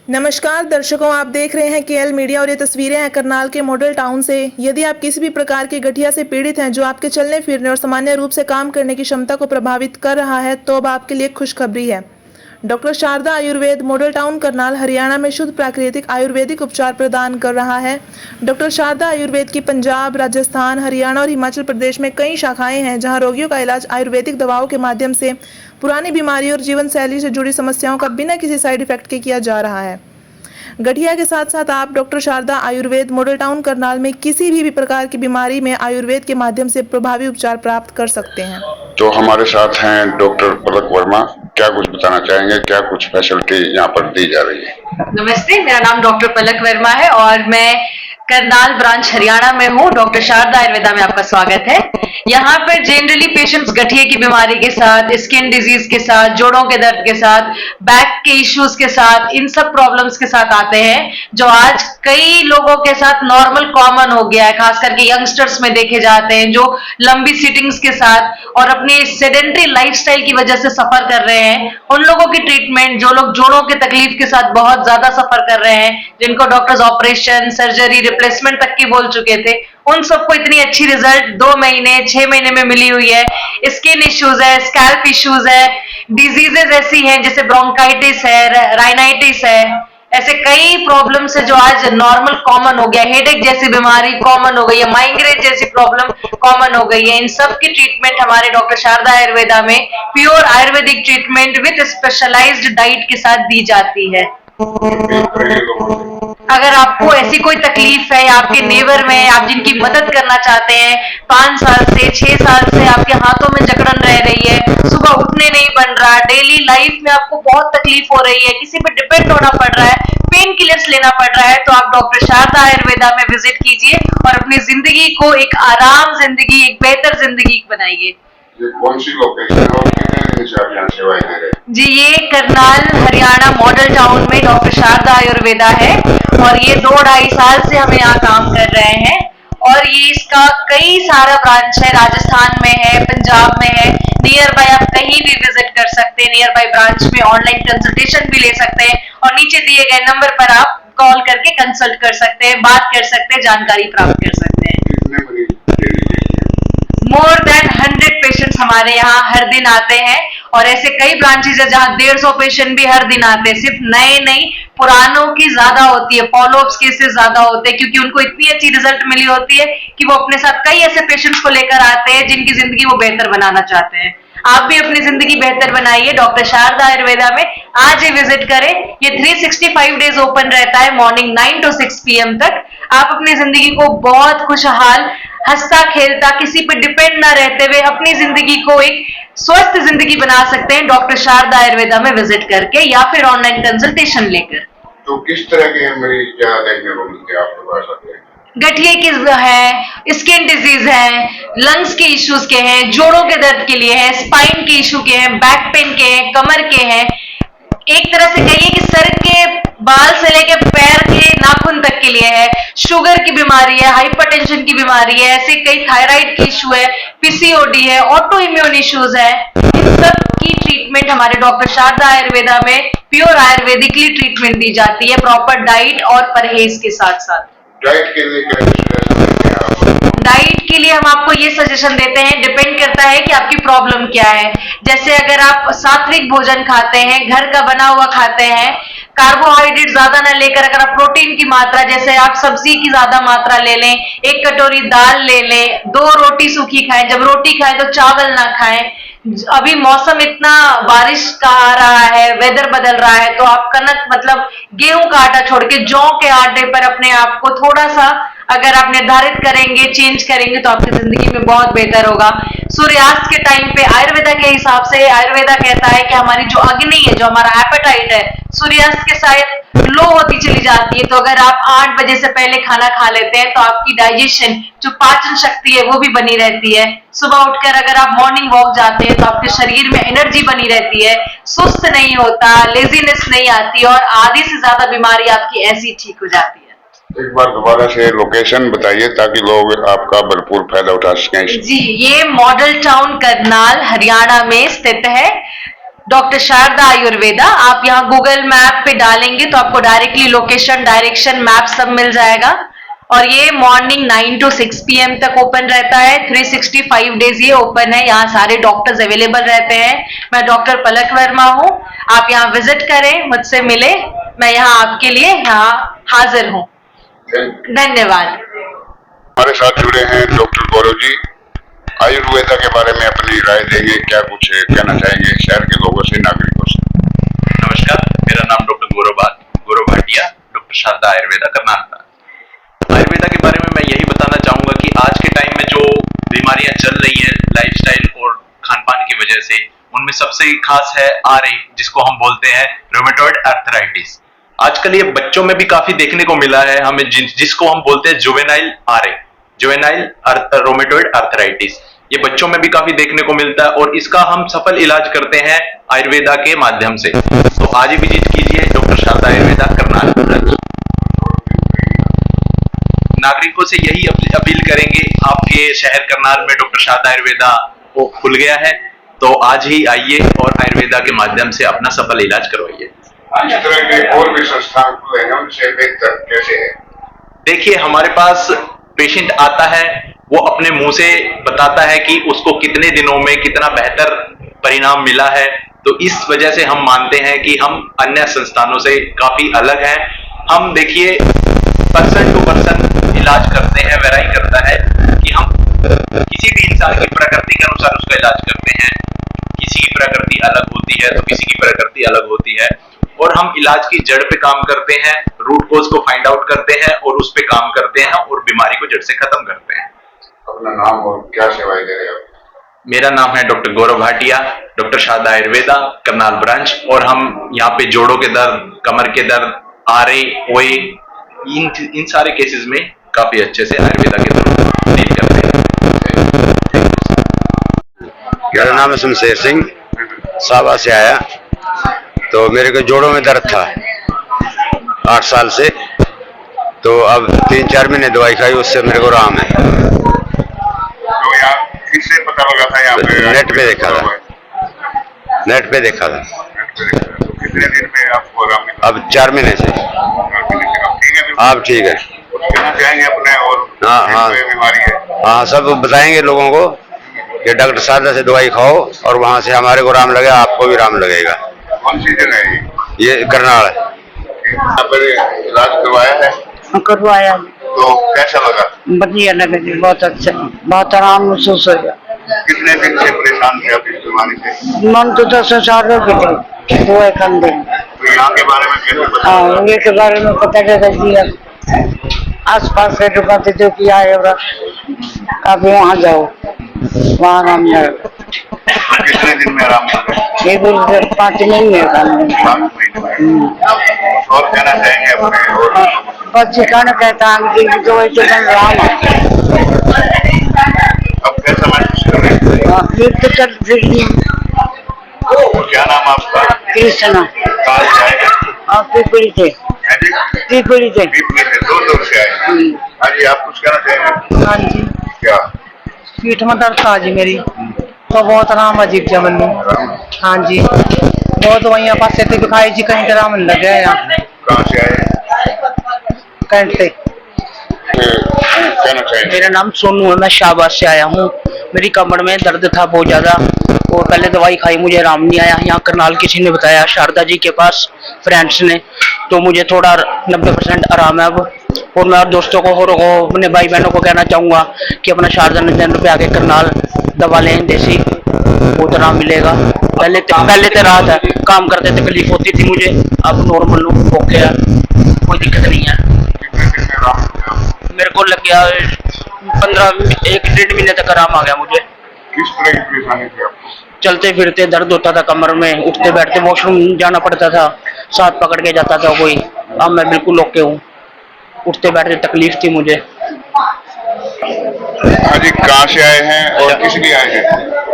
नमस्कार दर्शकों, आप देख रहे हैं केएल मीडिया और ये तस्वीरें हैं करनाल के मॉडल टाउन से। यदि आप किसी भी प्रकार की गठिया से पीड़ित हैं जो आपके चलने फिरने और सामान्य रूप से काम करने की क्षमता को प्रभावित कर रहा है, तो अब आपके लिए खुशखबरी है। Doctor Sharda Ayurved Model Town Karnal Haryana में शुद्ध प्राकृतिक आयुर्वेदिक उपचार प्रदान कर रहा है। डॉक्टर शारदा आयुर्वेद की पंजाब, राजस्थान, हरियाणा और हिमाचल प्रदेश में कई शाखाएं हैं, जहां रोगियों का इलाज आयुर्वेदिक दवाओं के माध्यम से पुरानी बीमारी और जीवन शैली से जुड़ी समस्याओं का बिना किसी साइड इफेक्ट के किया जा रहा है। गठिया के साथ साथ आप doctor Sharda Ayurved Model Town Karnal में किसी भी प्रकार की बीमारी में आयुर्वेद के माध्यम से प्रभावी उपचार प्राप्त कर सकते हैं। तो हमारे साथ हैं डॉक्टर पलक वर्मा। क्या कुछ बताना चाहेंगे, क्या कुछ फैसिलिटी यहाँ पर दी जा रही है? नमस्ते, मेरा नाम डॉक्टर पलक वर्मा है और मैं करनाल ब्रांच हरियाणा में हूँ। डॉक्टर शारदा आयुर्वेदा में आपका स्वागत है। यहाँ पर जनरली पेशेंट्स गठिए की बीमारी के साथ, स्किन डिजीज के साथ, जोड़ों के दर्द के साथ, बैक के इश्यूज के साथ, इन सब प्रॉब्लम्स के साथ आते हैं, जो आज कई लोगों के साथ नॉर्मल कॉमन हो गया है। खास करके यंगस्टर्स में देखे जाते हैं, जो लंबी सिटिंग्स के साथ और अपनी सेडेंटरी लाइफस्टाइल की वजह से सफर कर रहे हैं। उन लोगों की ट्रीटमेंट, जो लोग जोड़ों के तकलीफ के साथ बहुत ज्यादा सफर कर रहे हैं, जिनको डॉक्टर्स ऑपरेशन, सर्जरी, रिप्लेसमेंट तक की बोल चुके थे, उन सबको इतनी अच्छी रिजल्ट 2 महीने 6 महीने में मिली हुई है। स्किन इश्यूज है, स्कैल्प इश्यूज है, डिजीजेस ऐसी हैं जैसे ब्रोंकाइटिस है, राइनाइटिस है, ऐसे कई प्रॉब्लम्स है जो आज नॉर्मल कॉमन हो गया। हेडेक जैसी बीमारी कॉमन हो गई है, माइग्रेन जैसी प्रॉब्लम कॉमन हो गई है। इन सब की ट्रीटमेंट हमारे डॉक्टर शारदा आयुर्वेदा में pure Ayurvedic treatment with specialised diet के साथ दी जाती है। अगर आपको ऐसी कोई तकलीफ है, आपके नेबर में आप जिनकी मदद करना चाहते हैं, 5 साल से 6 साल से आपके हाथों में जकड़न रह रही है, सुबह उठने नहीं बन रहा, डेली लाइफ में आपको बहुत तकलीफ हो रही है, किसी पे डिपेंड होना पड़ रहा है, पेन किलर्स लेना पड़ रहा है, तो आप डॉक्टर शारदा आयुर्वेदा में विजिट कीजिए और अपनी जिंदगी को एक आराम जिंदगी, एक बेहतर जिंदगी बनाइए। ये कौन सी लोकेशन है और कितने दिन से आप यहाँ सेवाएं दे रहे हैं? जी, ये करनाल हरियाणा मॉडल टाउन में डॉक्टर शारदा आयुर्वेदा है और ये 2-2.5 साल से हम यहाँ काम कर रहे हैं। और ये इसका कई सारा ब्रांच है, राजस्थान में है, पंजाब में है। नियर बाय आप कहीं भी विजिट कर सकते हैं, नियर बाय ब्रांच में ऑनलाइन कंसल्टेशन भी ले सकते हैं और नीचे दिए गए नंबर पर आप कॉल करके कंसल्ट कर सकते हैं, बात कर सकते हैं, जानकारी प्राप्त कर सकते हैं। कितने मरीज मोर देन 100 पेशेंट्स हमारे यहाँ हर दिन आते हैं और ऐसे कई ब्रांचेस है जहाँ 150 पेशेंट भी हर दिन आते हैं। सिर्फ नए नहीं, पुरानों की ज्यादा होती है, फॉलोअप्स केसेस ज्यादा होते हैं, क्योंकि उनको इतनी अच्छी रिजल्ट मिली होती है कि वो अपने साथ कई ऐसे पेशेंट्स को लेकर आते हैं जिनकी जिंदगी वो बेहतर बनाना चाहते हैं। आप भी अपनी जिंदगी बेहतर बनाइए डॉक्टर शारदा आयुर्वेदा में। आज ही विजिट करें। ये 365 डेज ओपन रहता है, मॉर्निंग 9 to 6 PM तक। आप अपनी जिंदगी को बहुत खुशहाल, हंसता खेलता, किसी पे डिपेंड ना रहते हुए अपनी जिंदगी को एक स्वस्थ जिंदगी बना सकते हैं डॉक्टर शारदा आयुर्वेदा में विजिट करके या फिर ऑनलाइन कंसल्टेशन लेकर। तो किस तरह के मरीज क्या देखने को मिलते हैं आपके पास आते हैं? गठिए की है, स्किन डिजीज है, लंग्स के इश्यूज के हैं, जोड़ों के दर्द के लिए है, स्पाइन के इश्यू के हैं, बैक पेन के हैं, कमर के हैं, एक तरह से कहिए कि सर के बाल से लेकर पैर के नाखून तक के लिए है, शुगर की बीमारी है, हाइपरटेंशन की बीमारी है, ऐसे कई थायराइड की इश्यू है, पीसीओडी है, ऑटो इम्यून इश्यूज है। इन सब की ट्रीटमेंट हमारे डॉक्टर शारदा आयुर्वेदा में प्योर आयुर्वेदिकली ट्रीटमेंट दी जाती है, प्रॉपर डाइट और परहेज के साथ साथ। डाइट के लिए क्या सजेशन देते हैं आप? डाइट के लिए हम आपको ये सजेशन देते हैं, डिपेंड करता है कि आपकी प्रॉब्लम क्या है। जैसे अगर आप सात्विक भोजन खाते हैं, घर का बना हुआ खाते हैं, कार्बोहाइड्रेट ज्यादा ना लेकर अगर आप प्रोटीन की मात्रा, जैसे आप सब्जी की ज्यादा मात्रा ले लें, 1 कटोरी दाल ले लें, 2 रोटी सूखी खाएं, जब रोटी खाएं तो चावल ना खाएं। अभी मौसम इतना बारिश का आ रहा है, वेदर बदल रहा है, तो आप कनक मतलब गेहूं का आटा छोड़ के जौ के आटे पर अपने आप को थोड़ा सा अगर आप निर्धारित करेंगे, चेंज करेंगे, तो आपकी जिंदगी में बहुत बेहतर होगा। सूर्यास्त के टाइम पे आयुर्वेदा के हिसाब से आयुर्वेदा कहता है कि हमारी जो अग्नि है, जो हमारा एपेटाइट है, सूर्यास्त के साथ लो होती चली जाती है। तो अगर आप 8 बजे से पहले खाना खा लेते हैं तो आपकी डाइजेशन, जो पाचन शक्ति है, वो भी बनी रहती है। सुबह उठकर अगर आप मॉर्निंग वॉक जाते हैं तो आपके शरीर में एनर्जी बनी रहती है, सुस्त नहीं होता, लेजीनेस नहीं आती और आधी से ज्यादा बीमारी आपकी ऐसी ठीक हो जाती है। एक बार दोबारा से लोकेशन बताइए ताकि लोग आपका भरपूर फायदा उठा सकें। जी, ये मॉडल टाउन करनाल हरियाणा में स्थित है। डॉक्टर शारदा आयुर्वेदा। आप यहाँ गूगल मैप पे डालेंगे तो आपको डायरेक्टली लोकेशन, डायरेक्शन, मैप सब मिल जाएगा। और ये मॉर्निंग 9 to 6 PM तक ओपन रहता है। 365 डेज ये ओपन है। यहाँ सारे डॉक्टर्स अवेलेबल रहते हैं। मैं डॉक्टर पलक वर्मा हूँ। आप यहाँ विजिट करें, मुझसे मिले। मैं यहाँ आपके लिए यहाँ हाजिर हूँ। धन्यवाद। हमारे साथ जुड़े हैं डॉक्टर गौरव जी, आयुर्वेदा के बारे में अपनी राय देंगे, क्या कुछ कहना चाहेंगे शहर के लोगों से, नागरिकों से। नमस्कार, मेरा नाम डॉक्टर गौरव भाटिया, डॉक्टर शारदा आयुर्वेदा करनाल का। आयुर्वेदा के बारे में मैं यही बताना चाहूंगा कि आज के टाइम में जो बीमारियां चल रही हैं लाइफस्टाइल और खान पान की वजह से, उनमें सबसे खास है RA, जिसको हम बोलते हैं रोमेटॉइड आर्थराइटिस। आजकल ये बच्चों में भी काफी देखने को मिला है हमें, जिसको हम बोलते हैं juvenile RA, juvenile rheumatoid arthritis. ये बच्चों में भी काफी देखने को मिलता है और इसका हम सफल इलाज करते हैं आयुर्वेदा के माध्यम से। तो आज ही विजिट कीजिए डॉक्टर शारदा आयुर्वेदा करनाल। नागरिकों से यही अपील करेंगे, आपके शहर करनाल में डॉक्टर शारदा आयुर्वेदा खुल गया है, तो आज ही आइए और आयुर्वेदा के माध्यम से अपना सफल इलाज करवाइए। इस तरह के और भी संस्थान खुले हैं, उनसे बेहतर कैसे है? देखिए, हमारे पास पेशेंट आता है, वो अपने मुंह से बताता है कि उसको कितने दिनों में कितना बेहतर परिणाम मिला है। तो इस वजह से हम मानते हैं कि हम अन्य संस्थानों से काफी अलग हैं। हम देखिए पर्सन टू पर्सन इलाज करते हैं, वेराई करता है कि हम किसी भी इंसान की प्रकृति के अनुसार उसका इलाज करते हैं। किसी की प्रकृति अलग होती है तो किसी की प्रकृति अलग होती है, और हम इलाज की जड़ पे काम करते हैं, रूट कोज को फाइंड आउट करते हैं और उस पे काम करते हैं और बीमारी को जड़ से खत्म करते हैं। अपना नाम और क्या सेवाएं दे रहे हैं आप? मेरा नाम है doctor Gaurav Bhatia, doctor Sharda Ayurveda Karnal branch, और हम यहाँ पे जोड़ों के दर्द, कमर के दर्द, RA, OA, इन सारे केसेस में काफी अच्छे से आयुर्वेदा के थ्रू डील करते हैं। मेरा नाम है शमशेर सिंह, सावा से आया। तो मेरे को जोड़ों में दर्द था 8 साल से, तो अब 3-4 महीने दवाई खाई, उससे मेरे को आराम है। तो यहाँ किससे पता लगा था? यहाँ पे नेट पे देखा था, नेट पे देखा था। तो कितने दिन में आपको आराम मिला? अब 4 महीने से। ठीक है, आप ठीक है? कहना चाहेंगे अपने और हाँ। बीमारी है? हाँ, सब बताएंगे लोगों को कि डॉक्टर शारदा से दवाई खाओ, और वहाँ से हमारे को आराम लगेगा, आपको भी आराम लगेगा। कौन सी जगह है ये करनाल है। यहाँ पर इलाज करवाया है? करवाया, तो कैसा लगा? बढ़िया लगा जी, बहुत अच्छा, बहुत आराम महसूस हो गया। कितने दिन से परेशान थे आप इस बीमारी से? मन तो 10 साल हो गए दवाई खाते। तो यहाँ के बारे में कैसे पता? हाँ, ये के बारे में पता लगा जी। आस पास के दुकान जो किया है, आप वहाँ जाओ, वहाँ आराम मिलेगा। कितने दिन में आराम मिलेगा? ये 5 महीने का। 5 महीने में। और कहना चाहेंगे अपने और? बच्चे कहना कहता है कि दवाई से बन रहा है। अब कैसा महसूस कर रहे हैं? ये तो चल रही। क्या नाम आपका? कृष्णा। कहाँ से आए? आप पीपली से। पीपली से। पीपली से दूर से आए। हाँ जी, आप कुछ कहना चाहेंगे? हाँ जी, क्या? पीठ में दर्द था जी मेरी, तो बहुत आराम अजीब जा मनु। हाँ जी, बहुत दवाइयाँ पास से दिखाई जी, कहीं आराम लग गया यहाँ। कहाँ से आए? कैंट से। कहना चाहेंगे? मेरा नाम सोनू है, मैं शाहबाद से आया हूँ। मेरी कमर में दर्द था बहुत ज्यादा, और पहले दवाई खाई, मुझे आराम नहीं आया। यहाँ करनाल किसी ने बताया, शारदा जी के पास फ्रेंड्स ने, तो मुझे थोड़ा 90% आराम है अब। और मैं दोस्तों को और अपने भाई बहनों को कहना चाहूँगा कि अपना शारदा नंदन पे आके करनाल दवा लें, देसी, बहुत आराम मिलेगा। पहले तो रात है, काम करते तकलीफ होती थी मुझे, अब नॉर्मल ओके है, कोई दिक्कत नहीं है। मेरे को लग गया 1-1.5 महीने तक आराम आ गया मुझे। किस तरह की परेशानी थी आपको? चलते फिरते दर्द होता था कमर में, उठते बैठते वॉशरूम जाना पड़ता था, साथ पकड़ के जाता था कोई। अब मैं बिल्कुल ओके हूँ, उठते बैठते तकलीफ थी मुझे। हाँ जी, कहाँ से आए हैं और किस लिए आए हैं?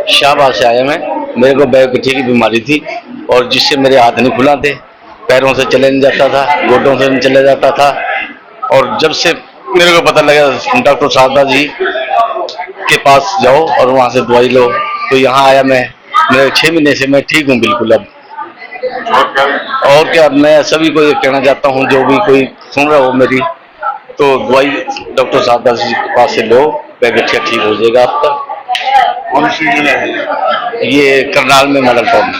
शाहबाद से आया मैं। मेरे को बैक पीछे की बीमारी थी, और जिससे मेरे हाथ नहीं खुला थे, पैरों से चले नहीं जाता था, गोडों से नहीं चले जाता था। और जब से मेरे को पता लगा डॉक्टर शारदा जी के पास जाओ और वहाँ से दवाई लो, तो यहाँ आया मैं, मैं 6 महीने से मैं ठीक हूँ बिल्कुल अब। और क्या मैं सभी को ये कहना चाहता हूँ, जो भी कोई सुन रहा हो मेरी, तो दवाई डॉक्टर शारदा जी के पास से लो, गठिया ठीक हो जाएगा आपका। कौन सी जगह है? ये करनाल में मॉडल टाउन।